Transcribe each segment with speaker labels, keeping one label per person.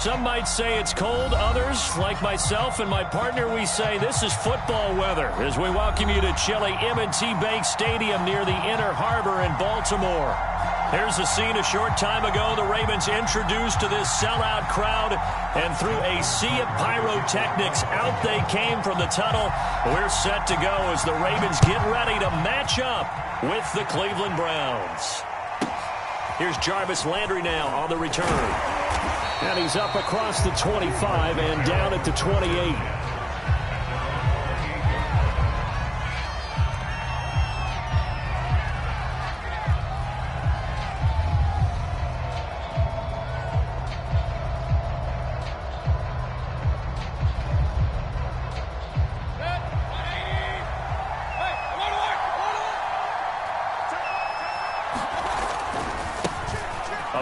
Speaker 1: Some might say it's cold. Others, like myself and my partner, we say this is football weather as we welcome you to chilly M&T Bank Stadium near the Inner Harbor in Baltimore. Here's a scene a short time ago. The Ravens introduced to this sellout crowd, and through a sea of pyrotechnics, out they came from the tunnel. We're set to go as the Ravens get ready to match up with the Cleveland Browns. Here's Jarvis Landry now on the return. And he's up across the 25 and down at the 28.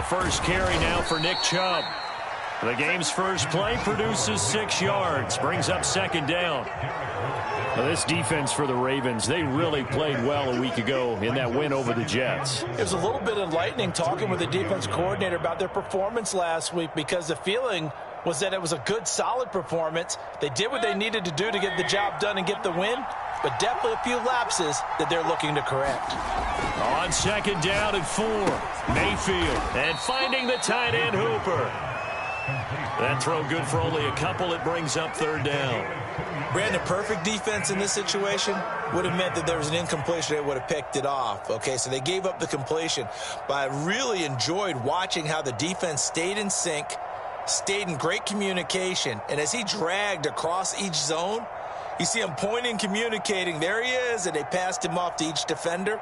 Speaker 1: First carry now for Nick Chubb. The game's first play produces 6 yards, brings up second down. Now this defense for the Ravens, they really played well a week ago in that win over the Jets.
Speaker 2: It was a little bit enlightening talking with the defense coordinator about their performance last week, because the feeling was that it was a good, solid performance. They did what they needed to do to get the job done and get the win, but definitely a few lapses that they're looking to correct.
Speaker 1: On second down and 4, Mayfield, and finding the tight end Hooper. That throw good for only a couple. It brings up third down.
Speaker 2: Brandon, perfect defense in this situation would have meant that there was an incompletion. They would have picked it off. Okay, so they gave up the completion. But I really enjoyed watching how the defense stayed in sync, stayed in great communication, and as he dragged across each zone, you see him pointing, communicating. There he is, and they passed him off to each defender.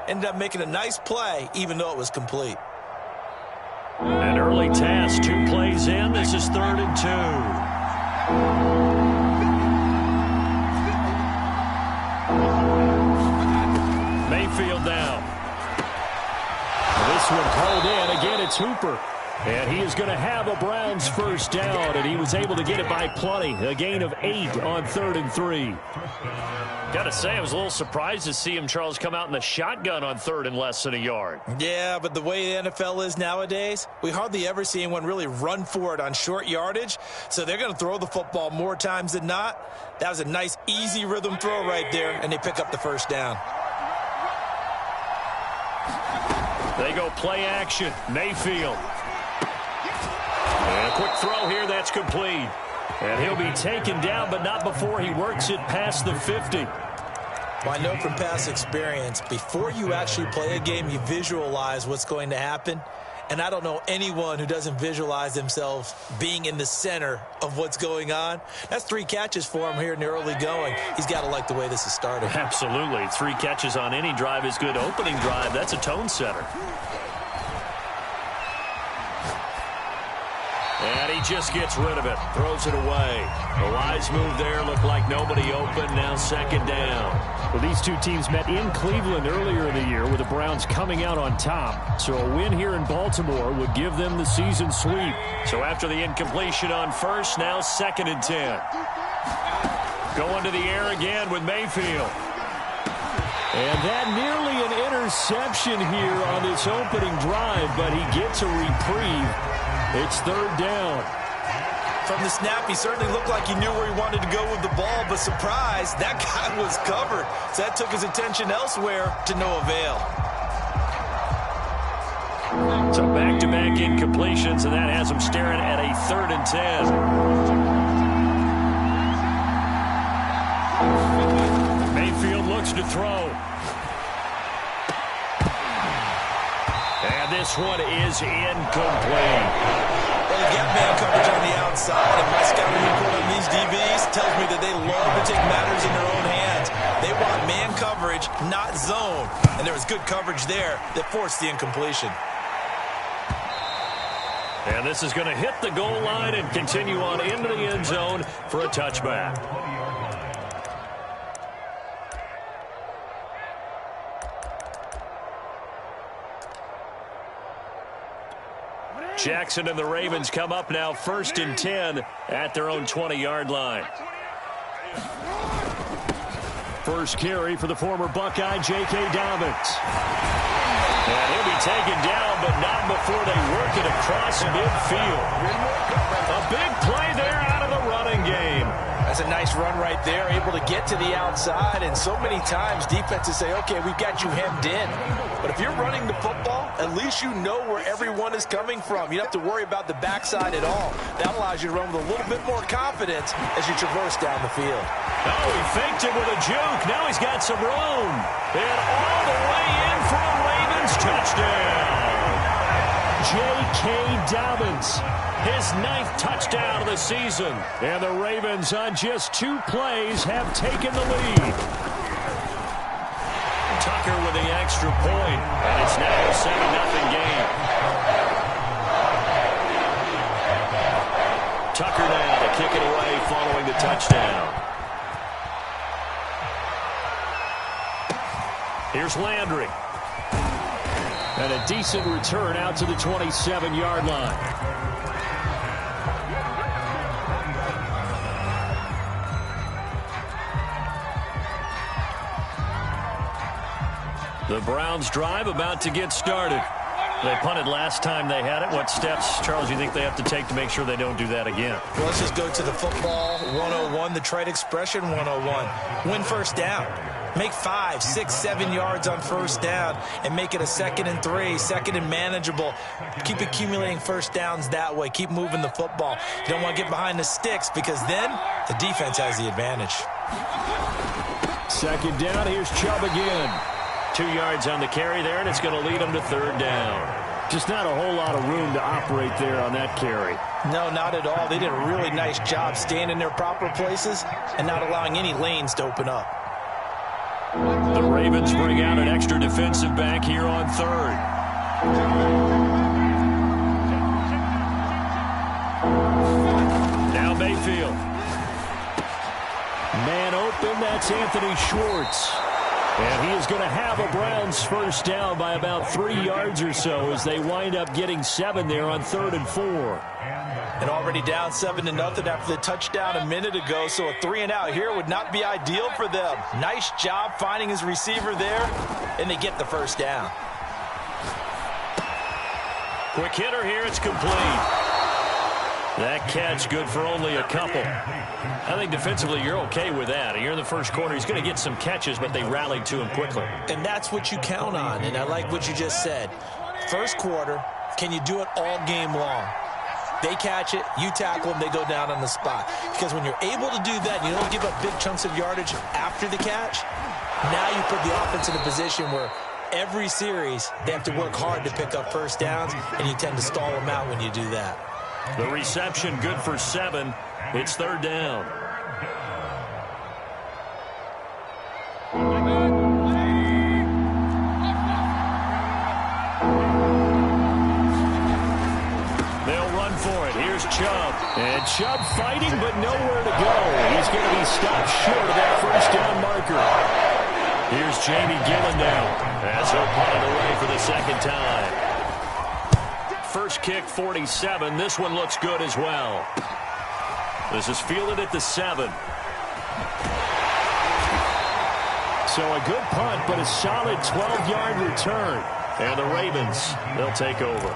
Speaker 2: Ended up making a nice play, even though it was complete.
Speaker 1: An early task, 2 plays in. This is 3rd and 2. Mayfield now. This one called in. Again, it's Hooper. And he is going to have a Browns first down, and he was able to get it by plenty. A gain of 8 on 3rd and 3. Got to say, I was a little surprised to see him, Charles, come out in the shotgun on 3rd and less than a yard.
Speaker 2: Yeah, but the way the NFL is nowadays, we hardly ever see anyone really run for it on short yardage. So they're going to throw the football more times than not. That was a nice, easy rhythm throw right there, and they pick up the first down.
Speaker 1: They go play action. Mayfield. And a quick throw here, that's complete. And he'll be taken down, but not before he works it past the 50.
Speaker 2: Well, I know from past experience, before you actually play a game, you visualize what's going to happen. And I don't know anyone who doesn't visualize themselves being in the center of what's going on. That's 3 catches for him here in the early going. He's got to like the way this is starting.
Speaker 1: Absolutely. 3 catches on any drive is good. Opening drive, that's a tone setter. And he just gets rid of it. Throws it away. A wise move there. Looked like nobody open. Now second down.
Speaker 3: Well, these two teams met in Cleveland earlier in the year with the Browns coming out on top. So a win here in Baltimore would give them the season sweep.
Speaker 1: So after the incompletion on first, now 2nd and 10. Going to the air again with Mayfield.
Speaker 3: And that nearly an interception here on this opening drive, but he gets a reprieve. It's 3rd down.
Speaker 2: From the snap, he certainly looked like he knew where he wanted to go with the ball, but surprise, that guy was covered. So that took his attention elsewhere to no avail.
Speaker 1: So back-to-back incompletions, and that has him staring at a 3rd and 10. Mayfield looks to throw. And this one is incomplete.
Speaker 2: Well, you get man coverage on the outside, and my scouting report on these DBs tells me that they love to take matters in their own hands. They want man coverage, not zone. And there was good coverage there that forced the incompletion.
Speaker 1: And this is going to hit the goal line and continue on into the end zone for a touchback. Jackson and the Ravens come up now 1st and 10 at their own 20-yard line.
Speaker 3: First carry for the former Buckeye, J.K. Dobbins.
Speaker 1: And he'll be taken down, but not before they work it across midfield.
Speaker 2: Nice run right there, able to get to the outside, and so many times defenses say, okay, we've got you hemmed in. But if you're running the football, at least you know where everyone is coming from. You don't have to worry about the backside at all. That allows you to run with a little bit more confidence as you traverse down the field.
Speaker 1: Oh, he faked it with a juke. Now he's got some room. And all the way in for a Ravens touchdown. J.K. Dobbins, his 9th touchdown of the season. And the Ravens, on just 2 plays, have taken the lead. Tucker with the extra point. And it's now a 7-0 game. Tucker now to kick it away following the touchdown. Here's Landry. And a decent return out to the 27-yard line. The Browns drive about to get started. They punted last time they had it. What steps, Charles, do you think they have to take to make sure they don't do that again?
Speaker 2: Well, let's just go to the football 101, the trade expression 101. Win first down. Make 5, 6, 7 yards on first down and make it a 2nd and 3, 2nd and manageable. Keep accumulating first downs that way. Keep moving the football. You don't want to get behind the sticks because then the defense has the advantage.
Speaker 1: 2nd down. Here's Chubb again. 2 yards on the carry there, and it's going to lead them to 3rd down. Just not a whole lot of room to operate there on that carry.
Speaker 2: No, not at all. They did a really nice job staying in their proper places and not allowing any lanes to open up.
Speaker 1: The Ravens bring out an extra defensive back here on 3rd. Now Mayfield. Man open, that's Anthony Schwartz. And he is going to have a Browns first down by about 3 yards or so as they wind up getting 7 there on 3rd and 4.
Speaker 2: And already down 7-0 after the touchdown a minute ago, so a 3-and-out here would not be ideal for them. Nice job finding his receiver there, and they get the first down.
Speaker 1: Quick hitter here, it's complete. That catch good for only a couple. I think defensively you're okay with that. You're in the first quarter. He's going to get some catches, but they rallied to him quickly.
Speaker 2: And that's what you count on, and I like what you just said. First quarter, can you do it all game long? They catch it, you tackle them, they go down on the spot. Because when you're able to do that, you don't give up big chunks of yardage after the catch, now you put the offense in a position where every series they have to work hard to pick up first downs, and you tend to stall them out when you do that.
Speaker 1: The reception good for 7. It's 3rd down. They'll run for it. Here's Chubb. And Chubb fighting, but nowhere to go. He's going to be stopped short of that first down marker. Here's Jamie Gillen now as he'll punt it away for the 2nd time. First kick, 47. This one looks good as well. This is fielded at the 7. So a good punt, but a solid 12-yard return. And the Ravens, they'll take over.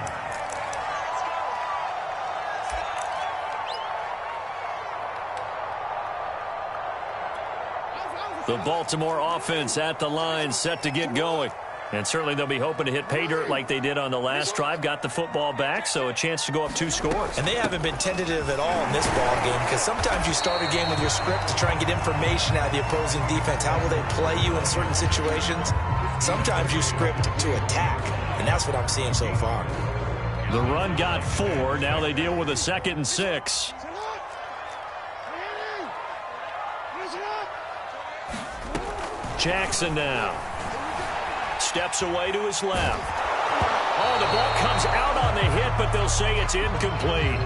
Speaker 1: The Baltimore offense at the line, set to get going. And certainly they'll be hoping to hit pay dirt like they did on the last drive. Got the football back, so a chance to go up 2 scores.
Speaker 2: And they haven't been tentative at all in this ball game because sometimes you start a game with your script to try and get information out of the opposing defense. How will they play you in certain situations? Sometimes you script to attack, and that's what I'm seeing so far.
Speaker 1: The run got 4. Now they deal with a 2nd and 6. Jackson now. Steps away to his left. Oh, the ball comes out on the hit, but they'll say it's incomplete.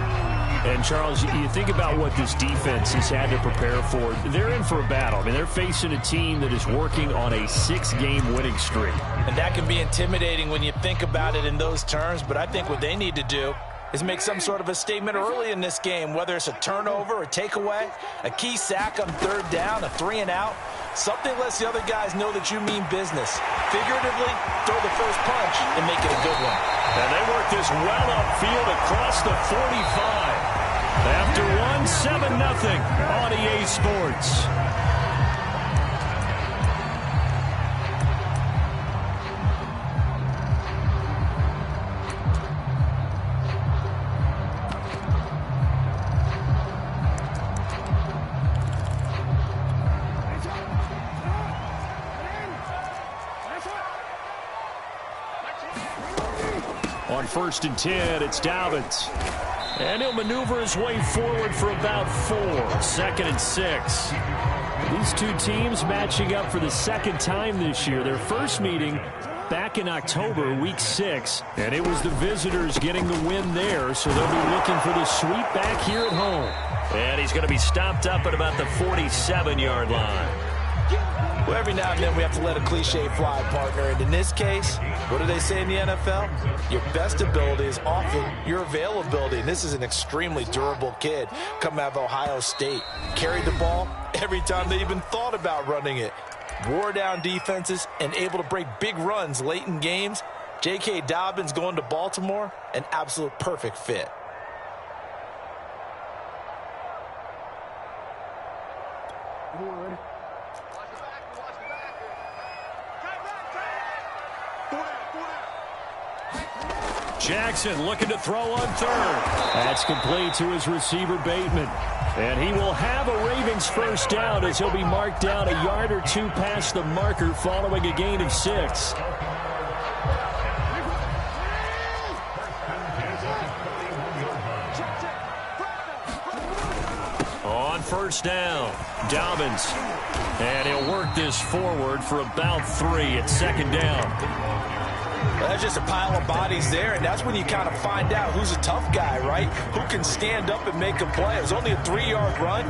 Speaker 1: And, Charles, you think about what this defense has had to prepare for. They're in for a battle. I mean, they're facing a team that is working on a 6-game winning streak.
Speaker 2: And that can be intimidating when you think about it in those terms, but I think what they need to do is make some sort of a statement early in this game, whether it's a turnover, a takeaway, a key sack on 3rd down, a 3-and-out. Something lets the other guys know that you mean business. Figuratively, throw the first punch and make it a good one.
Speaker 1: And they work this well upfield across the 45. After 1, 7-0 on EA Sports. On 1st and 10, it's Dobbins. And he'll maneuver his way forward for about 4. 2nd and 6. These two teams matching up for the second time this year. Their first meeting back in October, week 6. And it was the visitors getting the win there, so they'll be looking for the sweep back here at home.
Speaker 3: And he's going to be stopped up at about the 47-yard line.
Speaker 2: Well, every now and then we have to let a cliche fly, partner. And in this case, what do they say in the NFL? Your best ability is often your availability. And this is an extremely durable kid coming out of Ohio State. Carried the ball every time they even thought about running it. Wore down defenses and able to break big runs late in games. J.K. Dobbins going to Baltimore, an absolute perfect fit.
Speaker 1: Jackson looking to throw on 3rd. That's complete to his receiver, Bateman. And he will have a Ravens first down as he'll be marked down a yard or 2 past the marker following a gain of 6. On 1st down, Dobbins. And he'll work this forward for about 3 at 2nd down.
Speaker 2: That's just a pile of bodies there, and that's when you kind of find out who's a tough guy, right? Who can stand up and make a play. It was only a 3-yard run,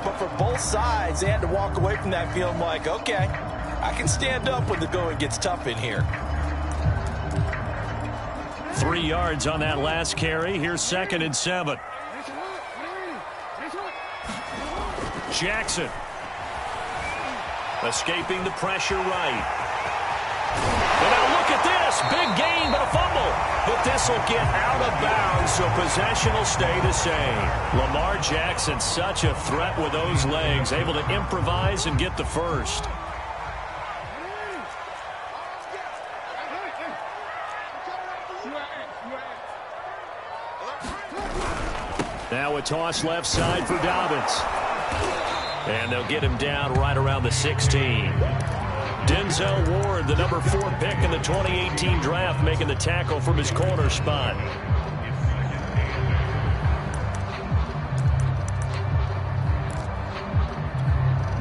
Speaker 2: but for both sides, they had to walk away from that feeling like, okay, I can stand up when the going gets tough in here.
Speaker 1: 3 yards on that last carry. Here's 2nd and 7. Jackson. Escaping the pressure right. And now look at this. Big gain, but a fumble. But this will get out of bounds, so possession will stay the same. Lamar Jackson, such a threat with those legs, able to improvise and get the first. Now a toss left side for Dobbins. And they'll get him down right around the 16. Denzel Ward, the number 4 pick in the 2018 draft, making the tackle from his corner spot.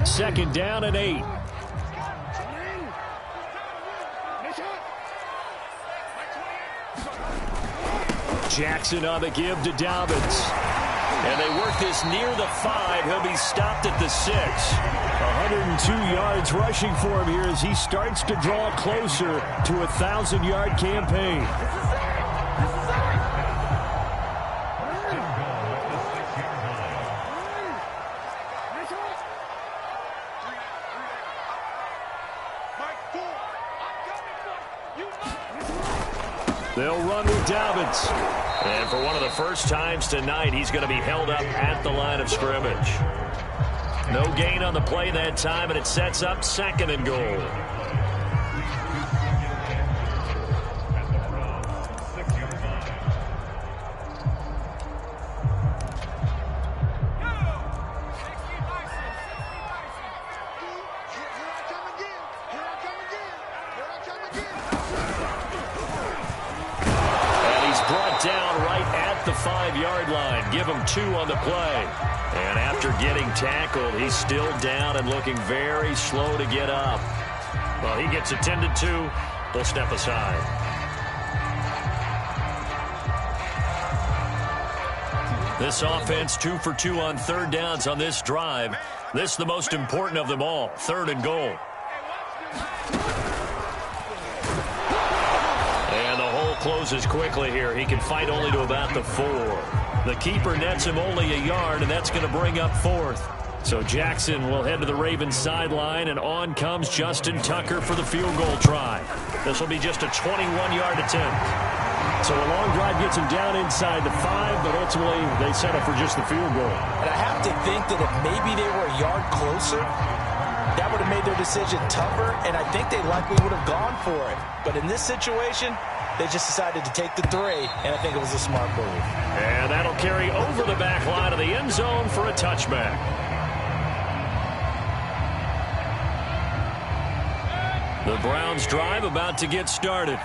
Speaker 1: Second down and 8. Jackson on the give to Dobbins. And they work this near the 5. He'll be stopped at the 6. 102 yards rushing for him here as he starts to draw closer to a 1,000-yard campaign. They'll run with Dobbins. And for one of the first times tonight, he's going to be held up at the line of scrimmage. No gain on the play that time, and it sets up 2nd and goal. Down right at the 5-yard line. Give him 2 on the play. And after getting tackled, he's still down and looking very slow to get up. Well, he gets attended to. They'll step aside. This offense 2 for 2 on 3rd downs on this drive. This is the most important of them all. 3rd and goal. Closes quickly here. He can fight only to about the 4. The keeper nets him only a yard, and that's going to bring up 4th. So Jackson will head to the Ravens sideline, and on comes Justin Tucker for the field goal try. This will be just a 21-yard attempt.
Speaker 3: So a long drive gets them down inside the 5, but ultimately they settle for just the field goal.
Speaker 2: And I have to think that if maybe they were a yard closer, that would have made their decision tougher, and I think they likely would have gone for it. But in this situation, they just decided to take the 3, and I think it was a smart move.
Speaker 1: And that'll carry over the back line of the end zone for a touchback. The Browns' drive about to get started.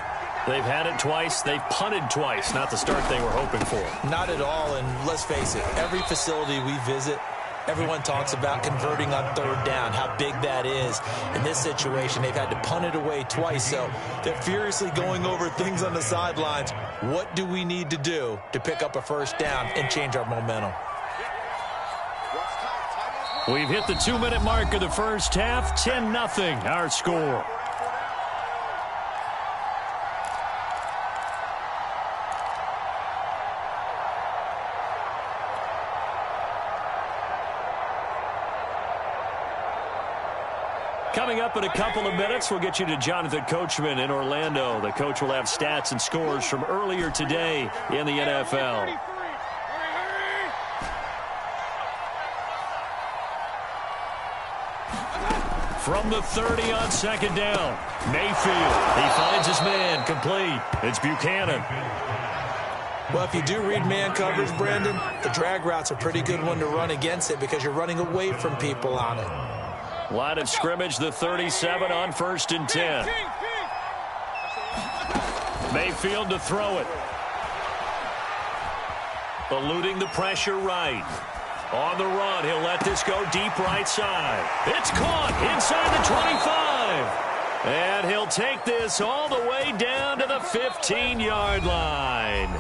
Speaker 1: They've had it twice. They've punted twice. Not the start they were hoping for.
Speaker 2: Not at all, and let's face it, every facility we visit, everyone talks about converting on 3rd down, how big that is. In this situation, they've had to punt it away twice, so they're furiously going over things on the sidelines. What do we need to do to pick up a 1st down and change our momentum?
Speaker 1: We've hit the 2-minute mark of the first half. 10-0, our score. Coming up in a couple of minutes, we'll get you to Jonathan Coachman in Orlando. The coach will have stats and scores from earlier today in the NFL. From the 30 on 2nd down, Mayfield. He finds his man, complete. It's Buchanan.
Speaker 2: Well, if you do read man coverage, Brandon, the drag route's a pretty good one to run against it because you're running away from people on it.
Speaker 1: Line of scrimmage, the 37 on 1st and 10. Mayfield to throw it. Eluding the pressure right. On the run, he'll let this go deep right side. It's caught inside the 25. And he'll take this all the way down to the 15-yard line.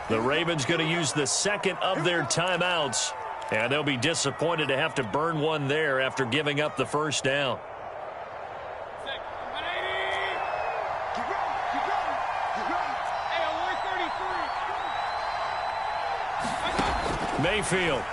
Speaker 1: The Ravens going to use the second of their timeouts. And they'll be disappointed to have to burn one there after giving up the 1st down. Mayfield.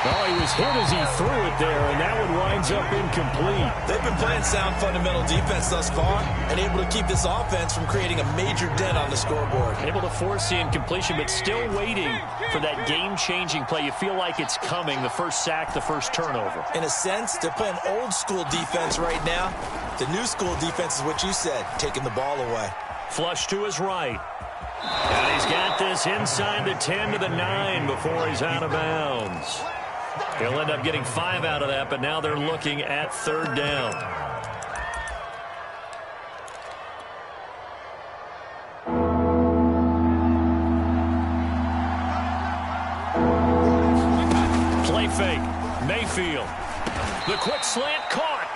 Speaker 3: Well, he was hit as he threw it there, and that one winds up incomplete.
Speaker 2: They've been playing sound fundamental defense thus far and able to keep this offense from creating a major dent on the scoreboard.
Speaker 1: Able to force the incompletion, but still waiting for that game-changing play. You feel like it's coming, the first sack, the first turnover.
Speaker 2: In a sense, they're playing old-school defense right now. The new-school defense is what you said, taking the ball away.
Speaker 1: Flush to his right. And he's got this inside the 10 to the 9 before he's out of bounds. He'll end up getting 5 out of that, but now they're looking at 3rd down. Play fake. Mayfield. The quick slant caught.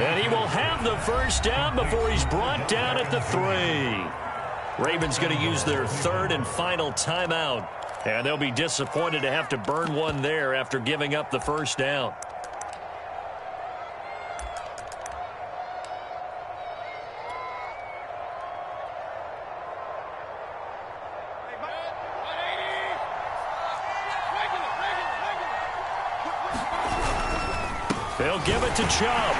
Speaker 1: And he will have the 1st down before he's brought down at the 3. Ravens going to use their 3rd and final timeout. And they'll be disappointed to have to burn one there after giving up the 1st down. They'll give it to Chubb.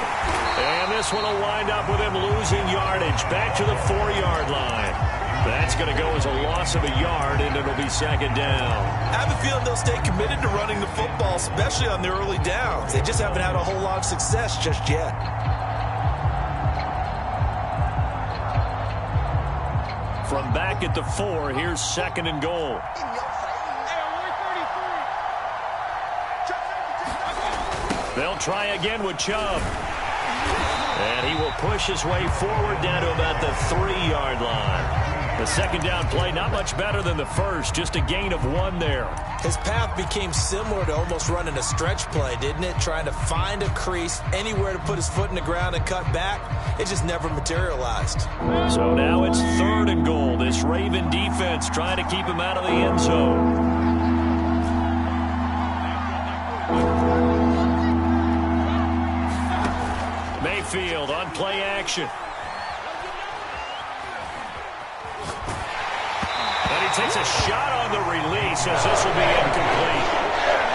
Speaker 1: And this one will wind up with him losing yardage back to the 4-yard line. That's going to go as a loss of a yard, and it'll be 2nd down.
Speaker 2: I have a feeling they'll stay committed to running the football, especially on their early downs. They just haven't had a whole lot of success just yet.
Speaker 1: From back at the 4, here's 2nd and goal. They'll try again with Chubb. And he will push his way forward down to about the 3-yard line. The 2nd down play, not much better than the first, just a gain of 1 there.
Speaker 2: His path became similar to almost running a stretch play, didn't it? Trying to find a crease, anywhere to put his foot in the ground and cut back. It just never materialized.
Speaker 1: So now it's 3rd and goal. This Raven defense trying to keep him out of the end zone. Mayfield on play action. And he takes a shot on the release as this will be incomplete.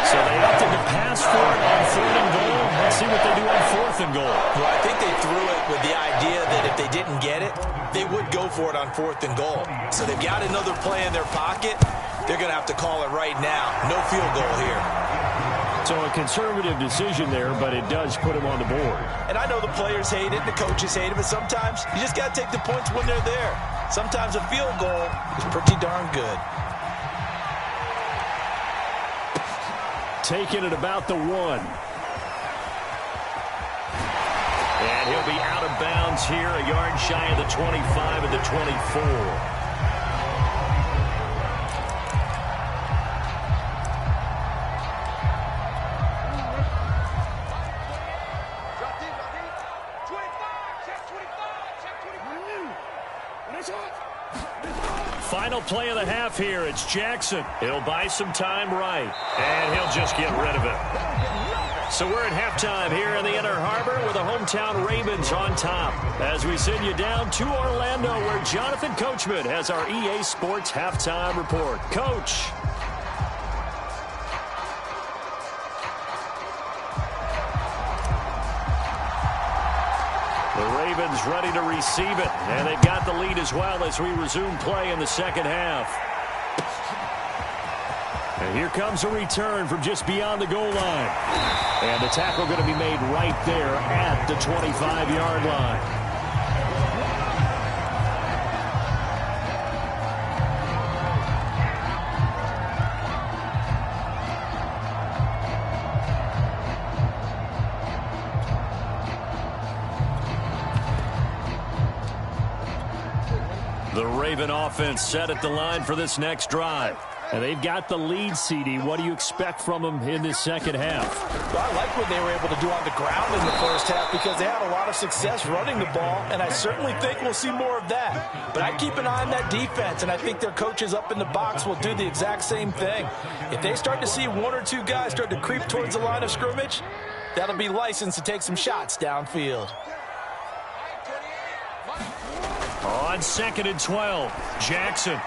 Speaker 1: So they opted to pass for it on 3rd and goal. Let's see what they do on 4th and goal.
Speaker 2: Well, I think they threw it with the idea that if they didn't get it, they would go for it on 4th and goal. So they've got another play in their pocket. They're going to have to call it right now. No field goal here.
Speaker 3: So a conservative decision there, but it does put him on the board.
Speaker 2: And I know the players hate it, the coaches hate it, but sometimes you just got to take the points when they're there. Sometimes a field goal is pretty darn good.
Speaker 3: Taking it about the 1.
Speaker 1: And he'll be out of bounds here, a yard shy of the 25 at the 24. Final play of the half here. It's Jackson. He'll buy some time right, and he'll just get rid of it. So we're at halftime here in the Inner Harbor with the hometown Ravens on top as we send you down to Orlando where Jonathan Coachman has our EA Sports halftime report. Coach. The Ravens ready to receive it, and they've got the lead as well as we resume play in the second half. And here comes a return from just beyond the goal line. And the tackle going to be made right there at the 25-yard line. The Raven offense set at the line for this next drive. And they've got the lead, CD. What do you expect from them in this second half?
Speaker 2: Well, I like what they were able to do on the ground in the first half because they had a lot of success running the ball, and I certainly think we'll see more of that. But I keep an eye on that defense, and I think their coaches up in the box will do the exact same thing. If they start to see 1 or 2 guys start to creep towards the line of scrimmage, that'll be licensed to take some shots downfield.
Speaker 1: On 2nd and 12, Jackson.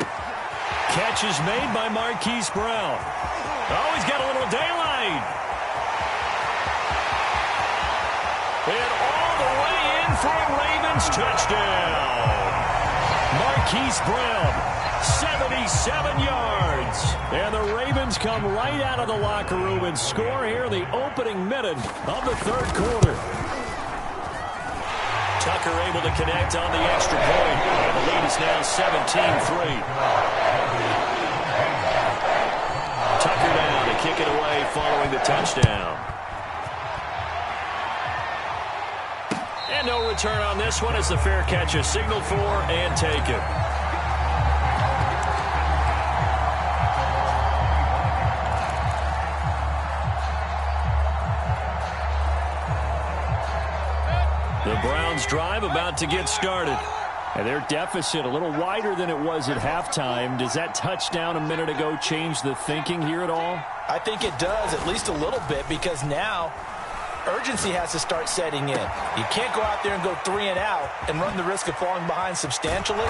Speaker 1: Catch is made by Marquise Brown. Oh, he's got a little daylight. And all the way in for a Ravens touchdown. Marquise Brown, 77 yards. And the Ravens come right out of the locker room and score here in the opening minute of the 3rd quarter. Tucker able to connect on the extra point. And the lead is now 17-3. Tucker down to kick it away following the touchdown. And no return on this one as the fair catch is signaled for and taken. The Browns drive about to get started. And their deficit a little wider than it was at halftime. Does that touchdown a minute ago change the thinking here at all?
Speaker 2: I think it does, at least a little bit, because now urgency has to start setting in. You can't go out there and go 3 and out and run the risk of falling behind substantially,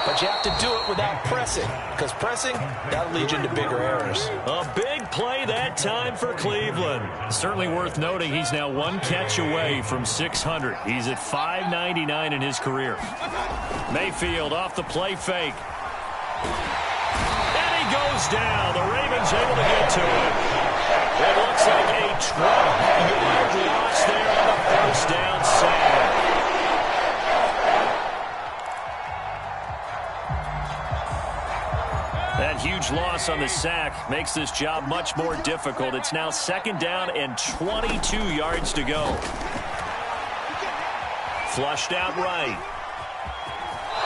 Speaker 2: but you have to do it without pressing, because pressing, that'll lead you into bigger errors.
Speaker 1: A big play that time for Cleveland. Certainly worth noting he's now 1 catch away from 600. He's at 599 in his career. Mayfield off the play fake. And he goes down. The Ravens able to get to it. It looks like a 12-yard loss there on the first down sack. That huge loss on the sack makes this job much more difficult. It's now 2nd down and 22 yards to go. Flushed out right.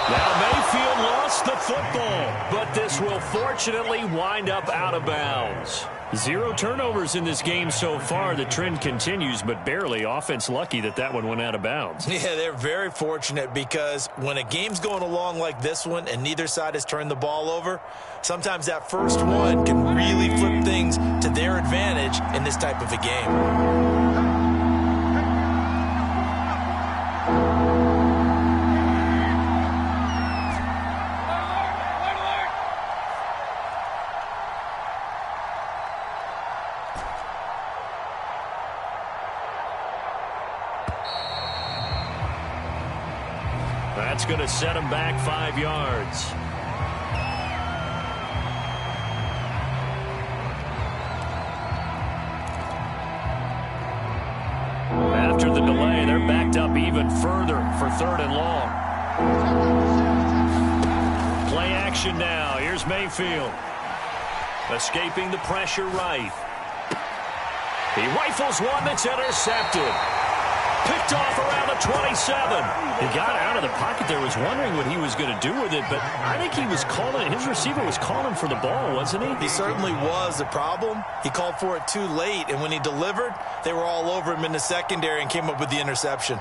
Speaker 1: Now Mayfield lost the football, but this will fortunately wind up out of bounds. 0 turnovers in this game so far. The trend continues, but barely. Offense lucky that one went out of bounds.
Speaker 2: Yeah, they're very fortunate because when a game's going along like this one and neither side has turned the ball over, sometimes that first one can really flip things to their advantage in this type of a game.
Speaker 1: That's going to set him back 5 yards. After the delay, they're backed up even further for 3rd and long. Play action now. Here's Mayfield. Escaping the pressure right. He rifles one that's intercepted. Picked off around the 27. He got out of the pocket there, was wondering what he was going to do with it, but I think he was calling it. His receiver was calling for the ball, wasn't he?
Speaker 2: He certainly was. The problem, he called for it too late, and when he delivered, they were all over him in the secondary and came up with the interception.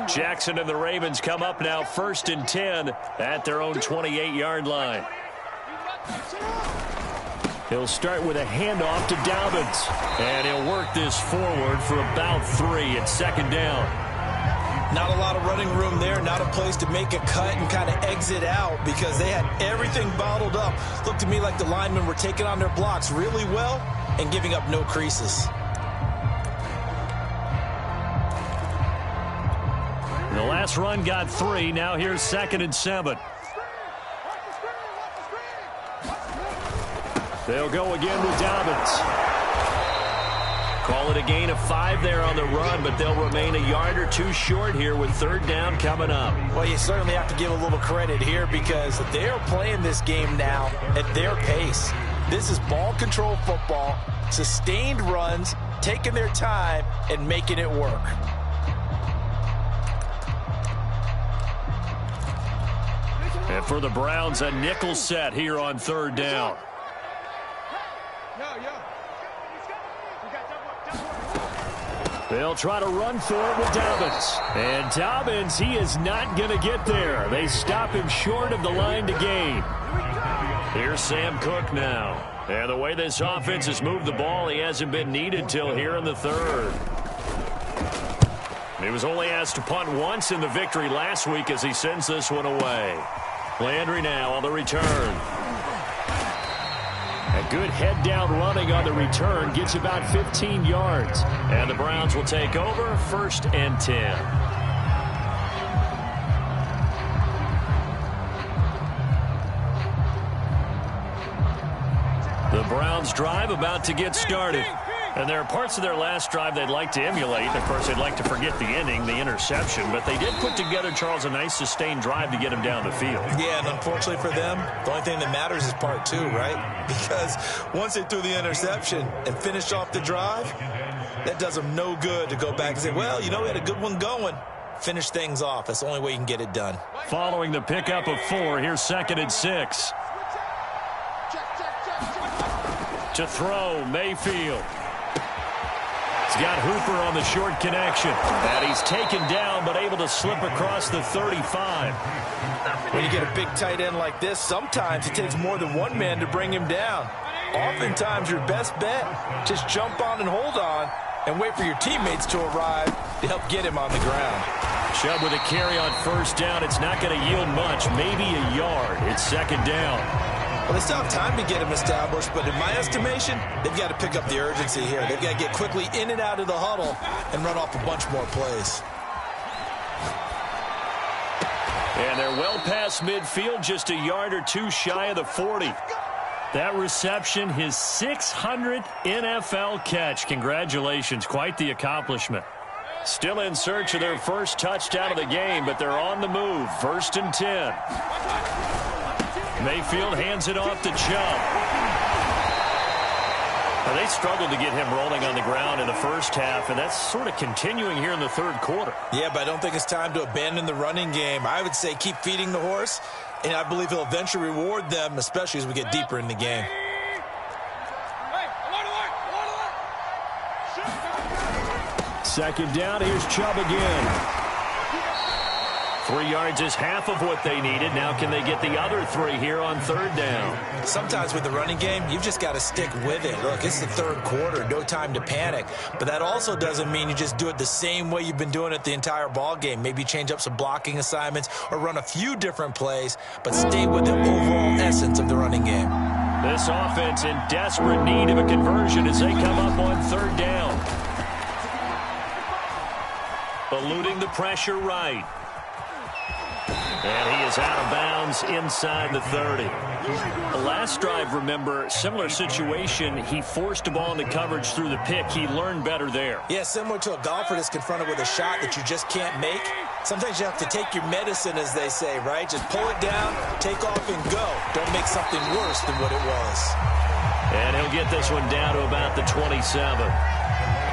Speaker 1: Jackson and the Ravens come up now 1st and 10 at their own 28-yard line. He'll start with a handoff to Dobbins, and he'll work this forward for about 3 at 2nd down.
Speaker 2: Not a lot of running room there, not a place to make a cut and kind of exit out because they had everything bottled up. Looked to me like the linemen were taking on their blocks really well and giving up no creases.
Speaker 1: The last run got 3. Now here's 2nd and 7. They'll go again with Dobbins. Call it a gain of 5 there on the run, but they'll remain a yard or 2 short here with 3rd down coming up.
Speaker 2: Well, you certainly have to give a little credit here because they're playing this game now at their pace. This is ball control football, sustained runs, taking their time and making it work.
Speaker 1: And for the Browns, a nickel set here on 3rd down. They'll try to run for it with Dobbins. And Dobbins, he is not going to get there. They stop him short of the line to gain. Here's Sam Cook now. And the way this offense has moved the ball, he hasn't been needed till here in the 3rd. He was only asked to punt once in the victory last week as he sends this one away. Landry now on the return. A good head-down running on the return gets about 15 yards. And the Browns will take over 1st and 10. The Browns drive about to get started. And there are parts of their last drive they'd like to emulate. Of course, they'd like to forget the inning, the interception. But they did put together, Charles, a nice sustained drive to get him down the field.
Speaker 2: Yeah, and unfortunately for them, the only thing that matters is part 2, right? Because once they threw the interception and finished off the drive, that does them no good to go back and say, well, you know, we had a good one going. Finish things off. That's the only way you can get it done.
Speaker 1: Following the pickup of 4, here's 2nd and 6. To throw, Mayfield. He's got Hooper on the short connection. And he's taken down, but able to slip across the 35.
Speaker 2: When you get a big tight end like this, sometimes it takes more than one man to bring him down. Oftentimes, your best bet, just jump on and hold on and wait for your teammates to arrive to help get him on the ground.
Speaker 1: Chubb with a carry on 1st down. It's not going to yield much, maybe a yard. It's 2nd down.
Speaker 2: Well, they still have time to get him established, but in my estimation, they've got to pick up the urgency here. They've got to get quickly in and out of the huddle and run off a bunch more plays.
Speaker 1: And they're well past midfield, just a yard or 2 shy of the 40. That reception, his 600th NFL catch. Congratulations, quite the accomplishment. Still in search of their first touchdown of the game, but they're on the move. 1st and 10. Mayfield hands it off to Chubb. Well, they struggled to get him rolling on the ground in the first half, and that's sort of continuing here in the 3rd quarter.
Speaker 2: Yeah, but I don't think it's time to abandon the running game. I would say keep feeding the horse, and I believe he'll eventually reward them, especially as we get deeper in the game.
Speaker 1: Second down, here's Chubb again. 3 yards is half of what they needed. Now can they get the other 3 here on 3rd down?
Speaker 2: Sometimes with the running game, you've just got to stick with it. Look, it's the 3rd quarter, no time to panic. But that also doesn't mean you just do it the same way you've been doing it the entire ball game. Maybe change up some blocking assignments or run a few different plays, but stay with the overall essence of the running game.
Speaker 1: This offense in desperate need of a conversion as they come up on 3rd down. Eluding the pressure right. And he is out of bounds inside the 30. The last drive, remember, similar situation. He forced a ball into coverage through the pick. He learned better there.
Speaker 2: Yeah, similar to a golfer that's confronted with a shot that you just can't make. Sometimes you have to take your medicine, as they say, right? Just pull it down, take off, and go. Don't make something worse than what it was.
Speaker 1: And he'll get this one down to about the 27.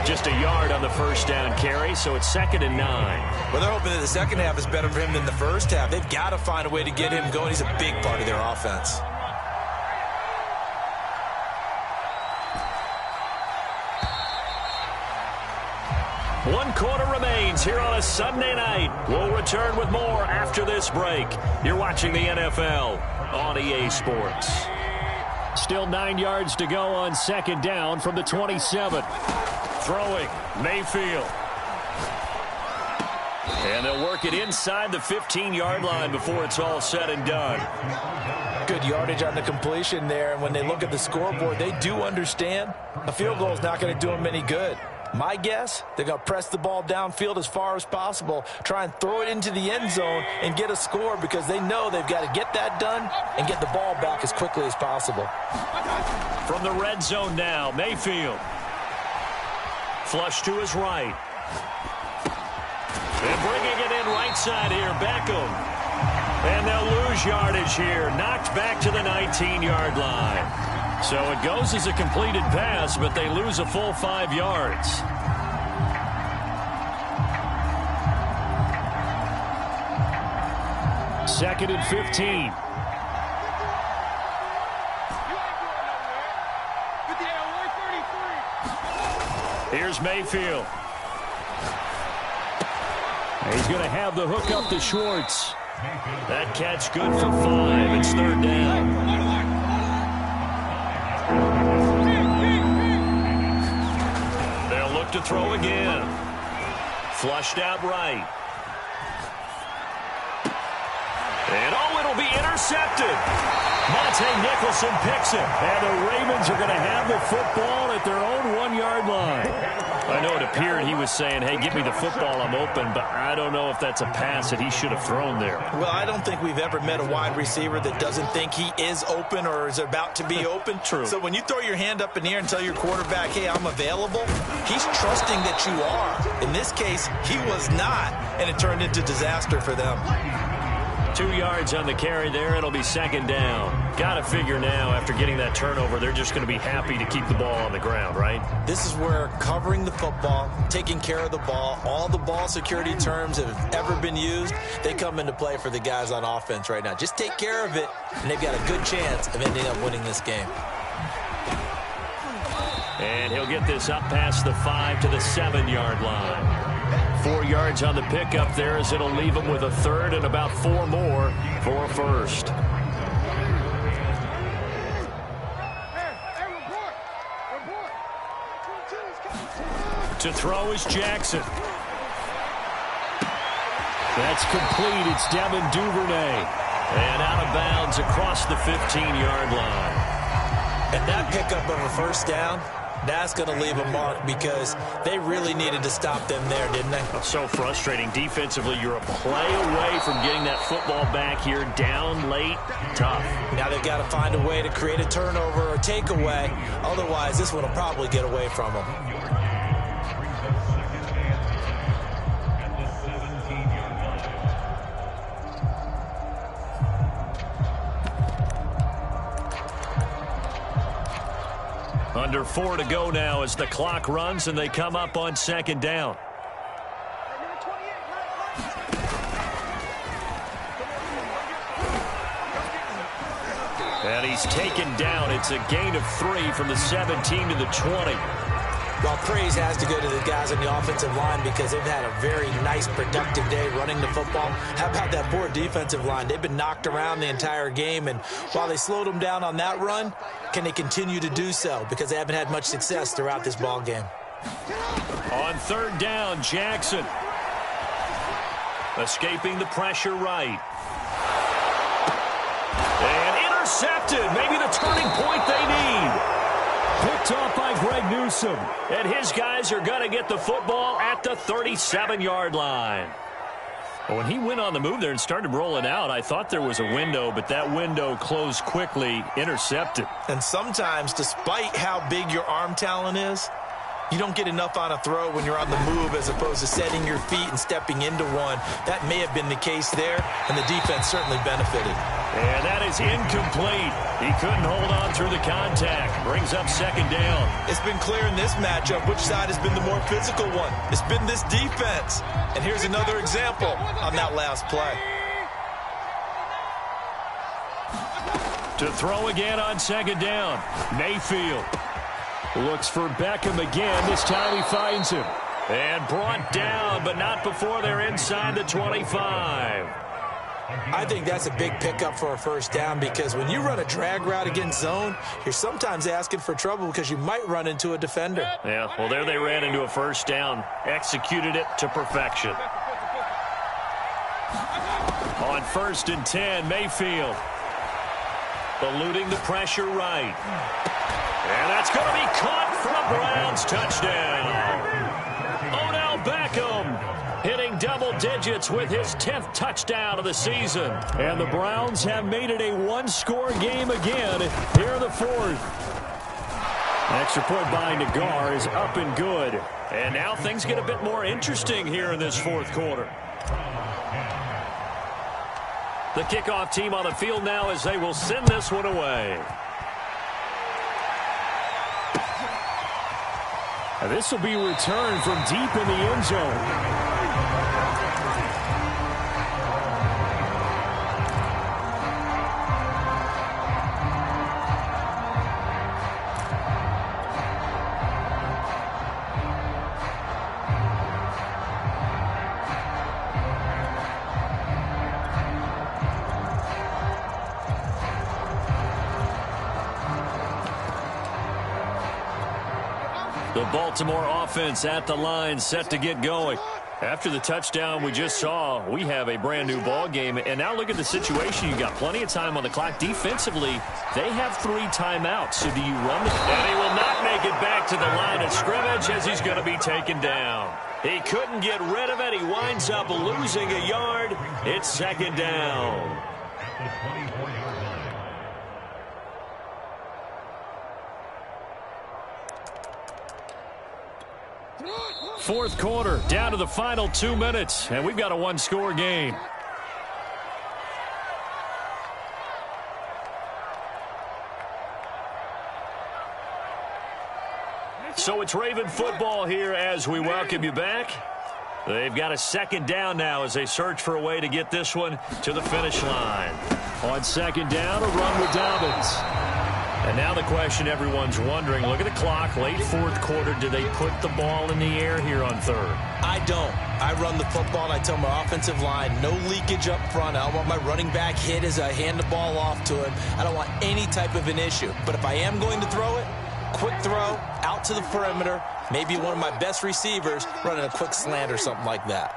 Speaker 1: Just a yard on the first down carry, so it's 2nd and 9.
Speaker 2: Well, they're hoping that the second half is better for him than the first half. They've got to find a way to get him going. He's a big part of their offense.
Speaker 1: One quarter remains here on a Sunday night. We'll return with more after this break. You're watching the NFL on EA Sports.
Speaker 3: Still 9 yards to go on 2nd down from the 27.
Speaker 1: Throwing, Mayfield. And they'll work it inside the 15-yard line before it's all said and done.
Speaker 2: Good yardage on the completion there, and when they look at the scoreboard, they do understand a field goal is not going to do them any good. My guess, they're going to press the ball downfield as far as possible, try and throw it into the end zone and get a score because they know they've got to get that done and get the ball back as quickly as possible.
Speaker 1: From the red zone now, Mayfield. Flush to his right. And bringing it in right side here, Beckham. And they'll lose yardage here, knocked back to the 19-yard line. So it goes as a completed pass, but they lose a full 5 yards.
Speaker 3: Second and 15.
Speaker 1: Here's Mayfield.
Speaker 3: He's going to have the hook up to Schwartz.
Speaker 1: That catch good for 5. It's 3rd down. They'll look to throw again. Flushed out right. And it'll be intercepted. Monte Nicholson picks it.
Speaker 3: And the Ravens are going to have the football at their own 1-yard line.
Speaker 1: I know it appeared he was saying, hey, give me the football, I'm open, but I don't know if that's a pass that he should have thrown there.
Speaker 2: Well, I don't think we've ever met a wide receiver that doesn't think he is open or is about to be open.
Speaker 1: True.
Speaker 2: So when you throw your hand up in the air and tell your quarterback, hey, I'm available, he's trusting that you are. In this case, he was not, and it turned into disaster for them.
Speaker 1: 2 yards on the carry there. It'll be 2nd down. Got to figure now, after getting that turnover, they're just going to be happy to keep the ball on the ground, right?
Speaker 2: This is where covering the football, taking care of the ball, all the ball security terms that have ever been used, they come into play for the guys on offense right now. Just take care of it, and they've got a good chance of ending up winning this game.
Speaker 1: And he'll get this up past the 5 to the 7-yard line. 4 yards on the pickup there as it'll leave him with a 3rd and about 4 more for a 1st. To throw is Jackson.
Speaker 3: That's complete. It's Devin Duvernay.
Speaker 1: And out of bounds across the 15-yard line.
Speaker 2: And that pickup of a 1st down, that's going to leave a mark because they really needed to stop them there, didn't they?
Speaker 1: So frustrating. Defensively, you're a play away from getting that football back here. Down late, tough.
Speaker 2: Now they've got to find a way to create a turnover or takeaway. Otherwise, this one will probably get away from them.
Speaker 1: Under 4 to go now as the clock runs and they come up on 2nd down. And he's taken down. It's a gain of 3 from the 17 to the 20.
Speaker 2: Well, praise has to go to the guys on the offensive line because they've had a very nice, productive day running the football. How about that poor defensive line? They've been knocked around the entire game, and while they slowed them down on that run, can they continue to do so? Because they haven't had much success throughout this ball game.
Speaker 1: On 3rd down, Jackson. Escaping the pressure right. And intercepted. Maybe the turning point they need.
Speaker 3: Picked Picked off by Greg Newsome.
Speaker 1: And his guys are going to get the football at the 37-yard line. When he went on the move there and started rolling out, I thought there was a window, but that window closed quickly, intercepted.
Speaker 2: And sometimes, despite how big your arm talent is, you don't get enough on a throw when you're on the move as opposed to setting your feet and stepping into one. That may have been the case there, and the defense certainly benefited.
Speaker 1: And that is incomplete. He couldn't hold on through the contact. Brings up second down.
Speaker 2: It's been clear in this matchup which side has been the more physical one. It's been this defense. And here's another example on that last play.
Speaker 1: To throw again on second down. Mayfield.
Speaker 3: Looks for Beckham again. This time he finds him.
Speaker 1: And brought down, but not before they're inside the 25.
Speaker 2: I think that's a big pickup for a first down because when you run a drag route against zone, you're sometimes asking for trouble because you might run into a defender.
Speaker 1: Yeah, well, there they ran into a first down. Executed it to perfection. On 1st and 10, Mayfield. Eluding the pressure right. And that's going to be caught for a Browns touchdown. Odell Beckham hitting double digits with his 10th touchdown of the season.
Speaker 3: And the Browns have made it a one-score game again here in the 4th. Extra point by Nagar is up and good.
Speaker 1: And now things get a bit more interesting here in this 4th quarter. The kickoff team on the field now as they will send this one away.
Speaker 3: And this will be returned from deep in the end zone.
Speaker 1: The Baltimore offense at the line, set to get going. After the touchdown we just saw, we have a brand new ball game. And now look at the situation. You got plenty of time on the clock. Defensively, they have 3 timeouts. So do you run the... And he will not make it back to the line of scrimmage as he's going to be taken down. He couldn't get rid of it. He winds up losing a yard. It's second down. 4th quarter, down to the final 2 minutes, and we've got a one-score game. So it's Raven football here as we welcome you back. They've got a second down now as they search for a way to get this one to the finish line.
Speaker 3: On second down, a run with Dobbins.
Speaker 1: And now the question everyone's wondering, look at the clock, late 4th quarter, do they put the ball in the air here on 3rd?
Speaker 2: I don't. I run the football and I tell my offensive line, no leakage up front. I don't want my running back hit as I hand the ball off to him. I don't want any type of an issue. But if I am going to throw it, quick throw, out to the perimeter, maybe one of my best receivers running a quick slant or something like that.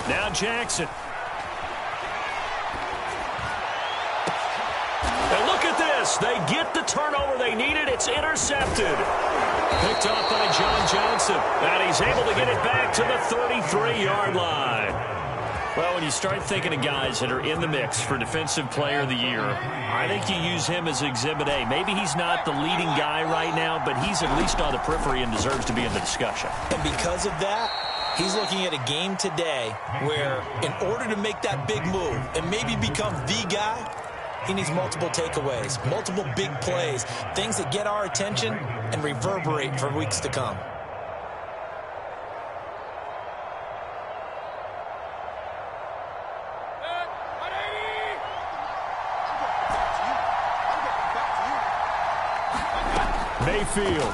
Speaker 1: Now Jackson. And look at this. They get the turnover they needed. It's intercepted. Picked off by John Johnson. And he's able to get it back to the 33-yard line. Well, when you start thinking of guys that are in the mix for Defensive Player of the Year, I think you use him as Exhibit A. Maybe he's not the leading guy right now, but he's at least on the periphery and deserves to be in the discussion.
Speaker 2: And because of that, he's looking at a game today where in order to make that big move and maybe become the guy, he needs multiple takeaways, multiple big plays, things that get our attention and reverberate for weeks to come.
Speaker 3: Mayfield.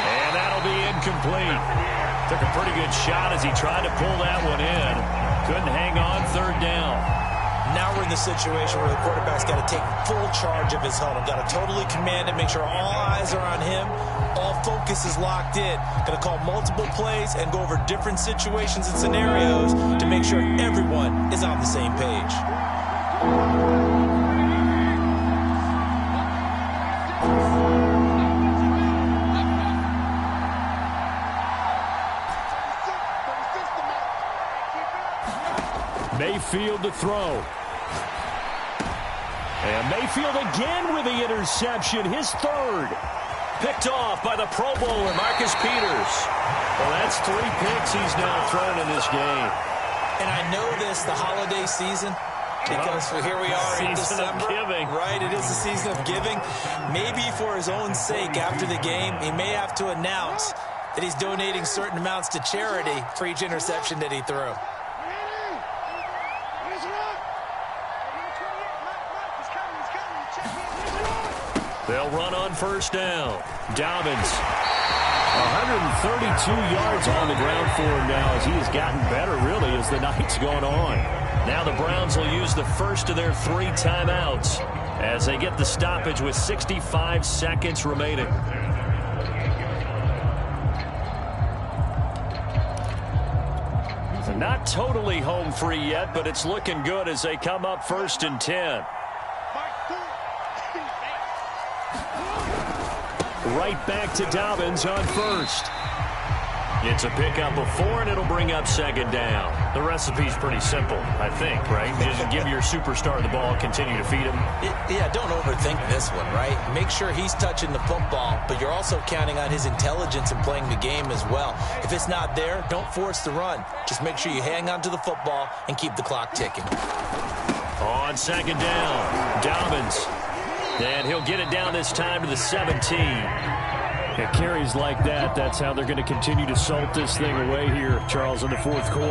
Speaker 1: And that'll be incomplete. Took a pretty good shot as he tried to pull that one in. Couldn't hang on 3rd down.
Speaker 2: Now we're in the situation where the quarterback's got to take full charge of his huddle. Got to totally command it, make sure all eyes are on him. All focus is locked in. Going to call multiple plays and go over different situations and scenarios to make sure everyone is on the same page.
Speaker 3: Mayfield to throw. And Mayfield again with the interception, his third.
Speaker 1: Picked off by the Pro Bowler, Marcus Peters. Well, that's 3 picks he's now thrown in this game.
Speaker 2: And I know this, the holiday season, because here we are in December.
Speaker 1: Season of giving.
Speaker 2: Right, it is the season of giving. Maybe for his own sake, after the game, he may have to announce that he's donating certain amounts to charity for each interception that he threw.
Speaker 1: They'll run on first down. Dobbins, 132 yards on the ground for him now as he has gotten better, really, as the night's gone on. Now the Browns will use the first of their 3 timeouts as they get the stoppage with 65 seconds remaining. Not totally home free yet, but it's looking good as they come up 1st and 10. Right back to Dobbins on first. It's a pickup of 4, and it'll bring up 2nd down. The recipe's pretty simple, I think, right? Just give your superstar the ball, continue to feed him.
Speaker 2: Yeah, don't overthink this one, right? Make sure he's touching the football, but you're also counting on his intelligence in playing the game as well. If it's not there, don't force the run. Just make sure you hang on to the football and keep the clock ticking.
Speaker 1: On 2nd down, Dobbins. And he'll get it down this time to the 17.
Speaker 3: It carries like that. That's how they're going to continue to salt this thing away here, Charles, in the 4th quarter.